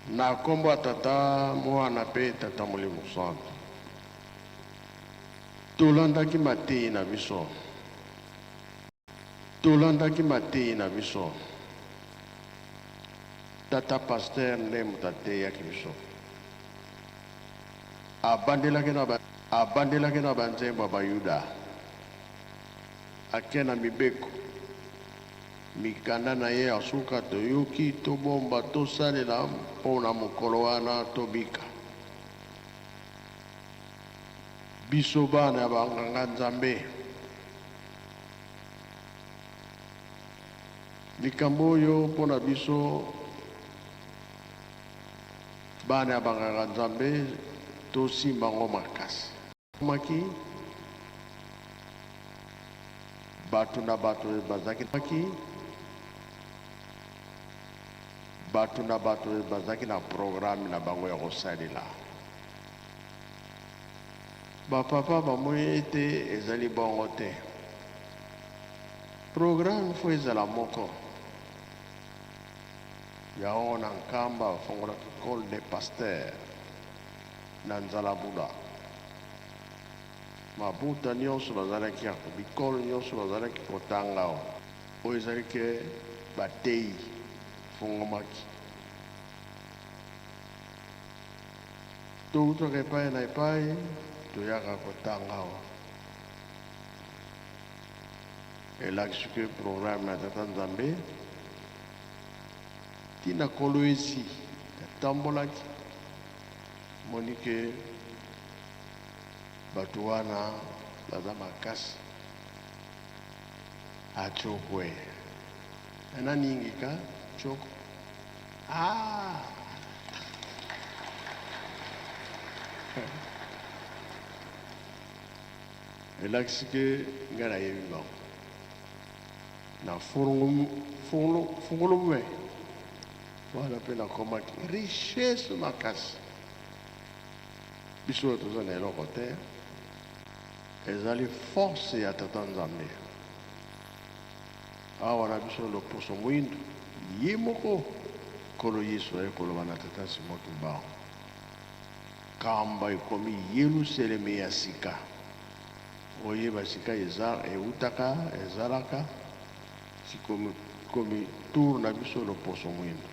Na kombo ya tata mwana pe tata molimo santo tolandaki mateyi na biso tata paster nde moto ateyaki biso abandelaki na banzembo ya bayuda ake na mibeko mikanda na ye ya suka toyoki tobomba tosalela mpo na mokolo wana tobika biso bana ya banganga nzambe likambo oyo mpo na biso bana ya banganga nzambe tosimba ngo makasi maki bato na bato bazalaki na programe na bango ya kosalela bapapa bamoni ete ezali bongo te programe fo ezala moko yango na nkamba bafongolaki école de paster na nzalabula mabuta nyonso bazalaki yako bikolo nyonso bazalaki kotanga oyo ezali ke bateyi fungomaki toutaka epai na epai toyaka kotanga elakisi ke programe na tata nzambe tina kolo esi etambolaki moni ke bato wana baza makasi achokwe ena ningi ka choko elakisi ke ngai nayebi bango na fungolo mwe wana mpe nakomaki richesse makasi biso oyo toza na eloko te ezali force ya tata nzambe awa na biso loposo mwindu ye moko kolo yesu aye koloba na tata simo tubao kamba ekomi yelusalemi ya sika oyeba sika eutaka ezalaka sikomi tour na biso loposo mwindu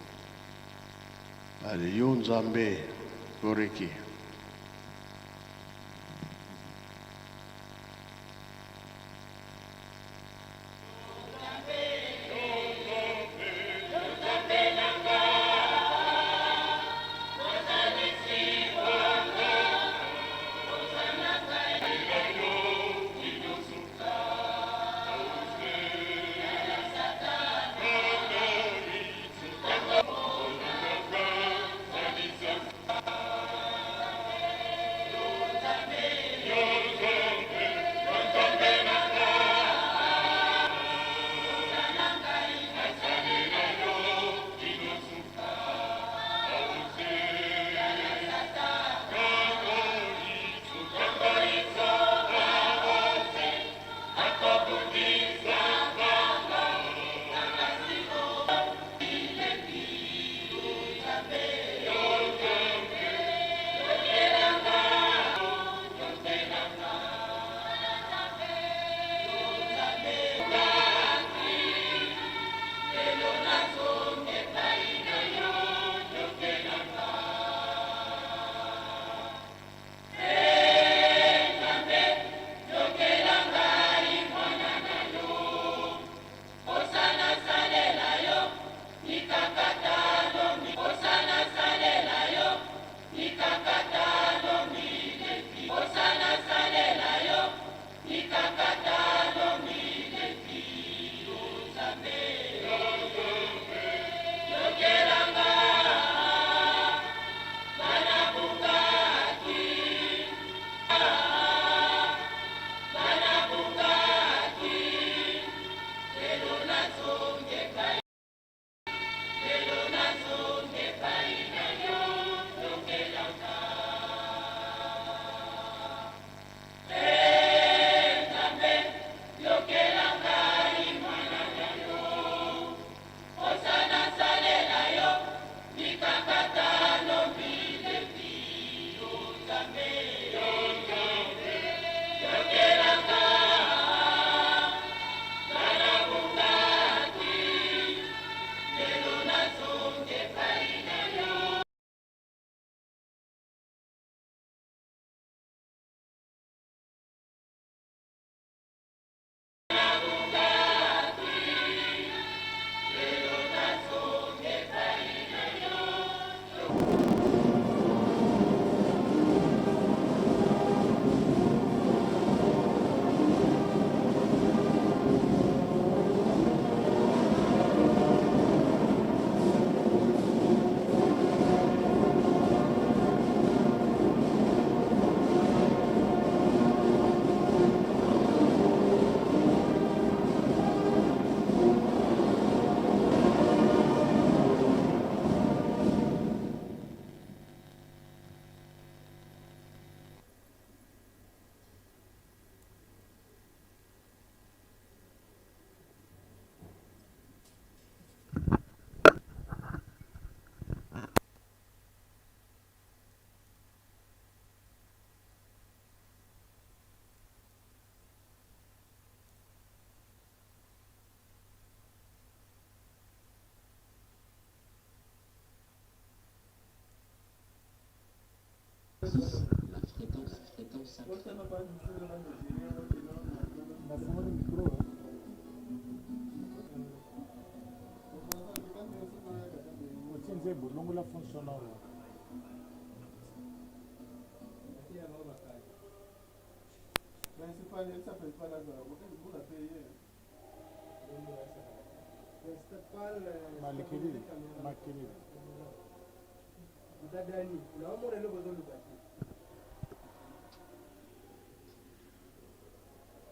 ale yo nzambe koreki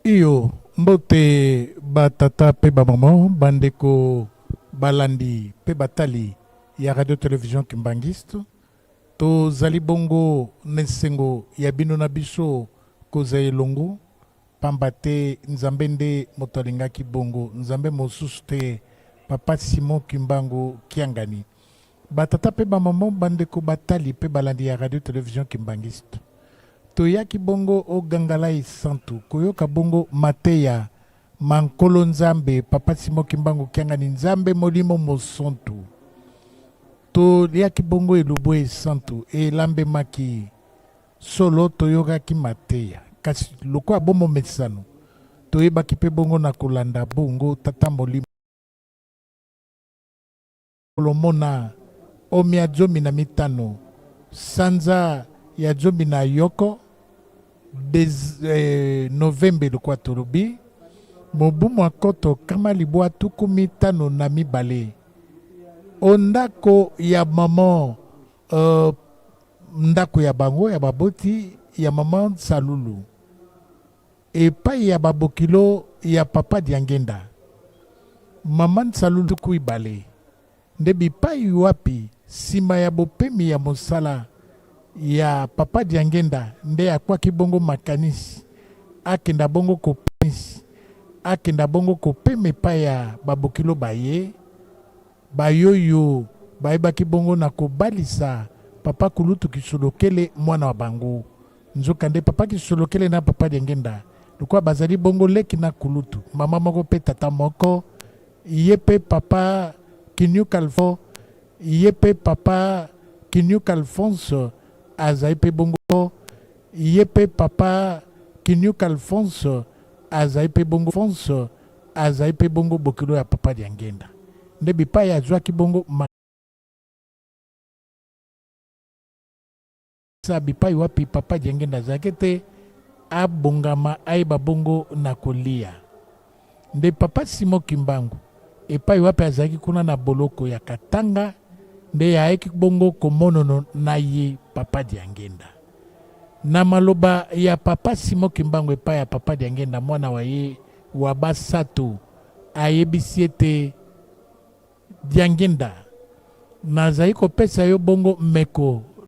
Iyo mbote batata pe bamama bandeko balandi pe batali ya radio télévision kimbangiste tozali bongo nesengo ya bino na biso kozwa elongo pamba te nzambe nde moto alingaki bongo nzambe mosusu te papa Simon Kimbangu Kiangani batata pe bamama bandeko batali pe balandi ya radio télévision kimbangiste toyaki bongo o Gangalai Santu koyoka bongo mateya mankolo nzambe papa Simon Kimbangu Kiangani nzambe molimo mosontu toyaki bongo elubwe Santu elambe maki solo toyokaki mateya kasi lokwa bomo mesano toyebaki pe bongo na kolanda bongo tata molimo kolomona omia zomi na mitano sanza ya zomi na yoko novembre lokwa tolobi mobumu akoto kama libwa tuku mitano na mibale ondako ya mama ndako ya bango ya baboti ya mama Salulu epai ya babokilo ya papa Diangenda mama Salulu tuku ibale nde bipai wapi sima ya bopemi ya mosala ya papa Diangenda nde akwaki bongo makanisi akenda bongo kopenisi akenda bongo kopeme pa ya babokilo baye bayoyo bayebaki bongo na kobalisa papa Kulutu Kisolokele mwana wa bango nzoka nde papa Kisolokele na papa Diangenda lokwa bazali bongo leki na Kulutu mama moko pe tata moko ye pe papa Kinyuka Alfo ye pe papa Kinyuka Alphonse azali pe bongo ye pe papa Kinyuka Alphonse azali pe bongo Alphonse azali pe bongo bokilo ya papa Diangenda nde bipai azwaki bongo sa bipai wapi papa Diangenda azalaki te abongama ayeba bongo na kolia nde papa Simon Kimbangu epai wapi azalaki kuna na boloko ya Katanga nde ayeki bongo komonono na ye papa Diangenda na maloba ya papa Simon Kimbangu epai ya papa Diangenda mwana wa ye wa basato ayebisi ete Diangenda nazali kopesa yo bongo meko